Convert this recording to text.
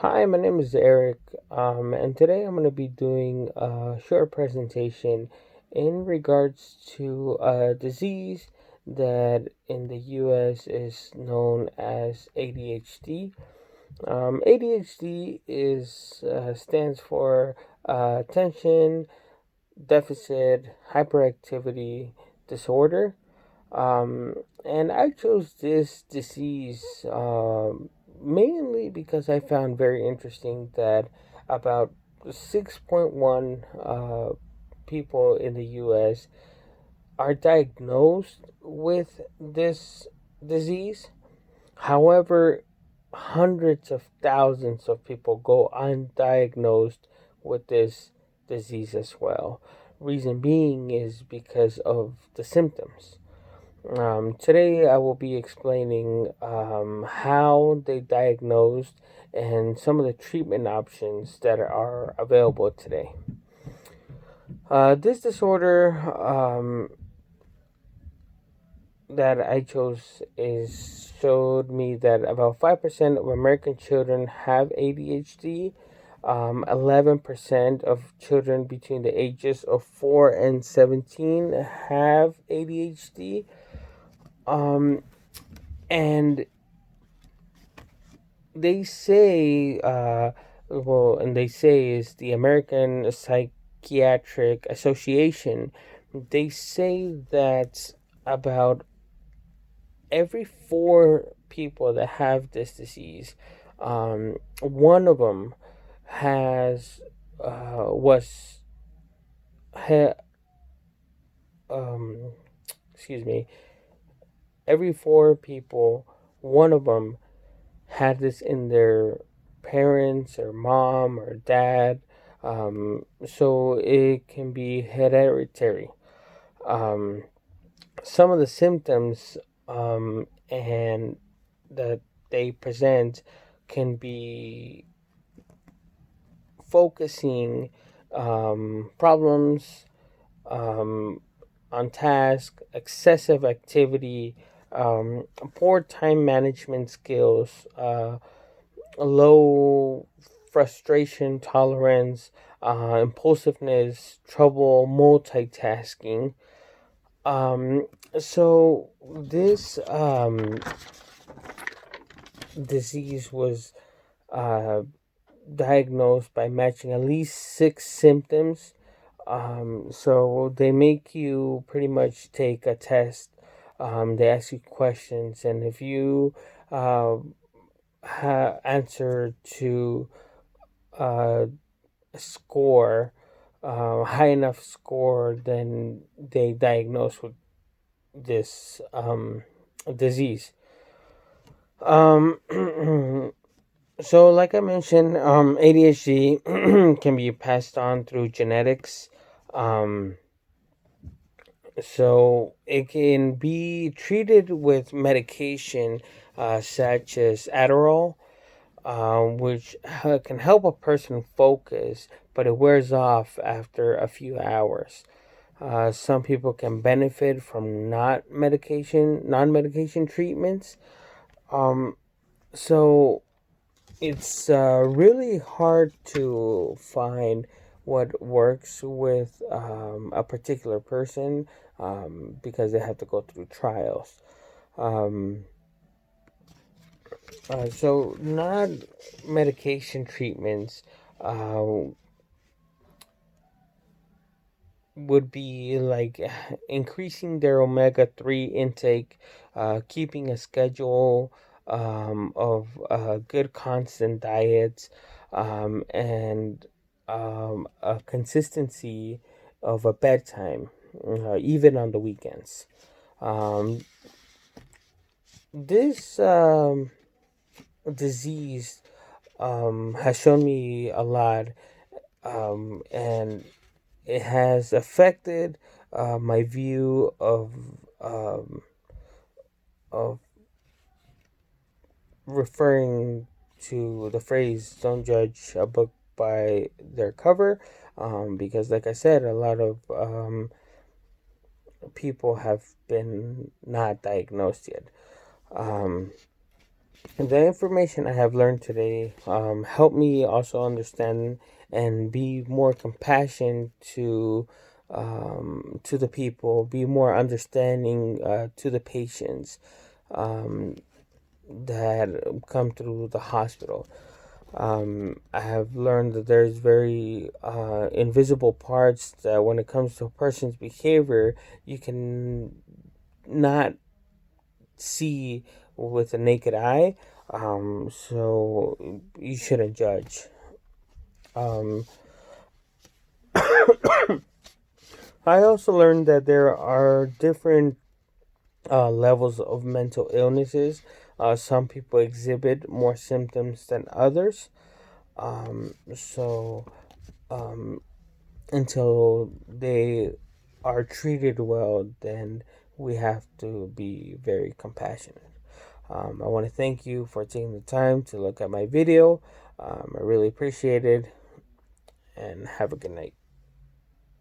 Hi, my name is Eric, and today I'm going to be doing a short presentation in regards to a disease that in the US is known as ADHD. ADHD is stands for Attention Deficit Hyperactivity Disorder. And I chose this disease mainly because I found very interesting that about 6.1 people in the US are diagnosed with this disease. However, hundreds of thousands of people go undiagnosed with this disease as well. Reason being is because of the symptoms. Today, I will be explaining how they diagnosed and some of the treatment options that are available today. This disorder that I chose is showed me that about 5% of American children have ADHD. 11% of children between the ages of 4 and 17 have ADHD. Um, and they say, and they say is the American Psychiatric Association. They say that about every four people that have this disease, one of them has was ha, um, excuse me. Every four people, one of them had this in their parents or mom or dad. So it can be hereditary. Um, some of the symptoms and that they present can be focusing problems um, on task, excessive activity, poor time management skills, low frustration tolerance, impulsiveness, trouble multitasking. Um, so this disease was uh, diagnosed by matching at least six symptoms. So they make you pretty much take a test. They ask you questions, and if you answer to uh, score, high enough score, then they diagnose with this disease. Um, so, like I mentioned, ADHD can be passed on through genetics. Um, so, it can be treated with medication such as Adderall, which can help a person focus, but it wears off after a few hours. Some people can benefit from non-medication treatments. Um, so it's really hard to find what works with a particular person because they have to go through trials. Um, so non-medication treatments uh, would be like increasing their omega 3 intake, keeping a schedule of good constant diets, and a consistency of a bedtime, even on the weekends. Um, this disease has shown me a lot, and it has affected my view um, of referring to the phrase "don't judge a book by their cover," because, like I said, a lot of people have been not diagnosed yet. Um, The information I have learned today helped me also understand and be more compassionate to the people, be more understanding to the patients that come through the hospital. I have learned that there's very invisible parts that when it comes to a person's behavior, you can not see with a naked eye. So you shouldn't judge. Um, I also learned that there are different levels of mental illnesses. Some people exhibit more symptoms than others. So um, until they are treated well, then we have to be very compassionate. I want to thank you for taking the time to look at my video. I really appreciate it, and have a good night.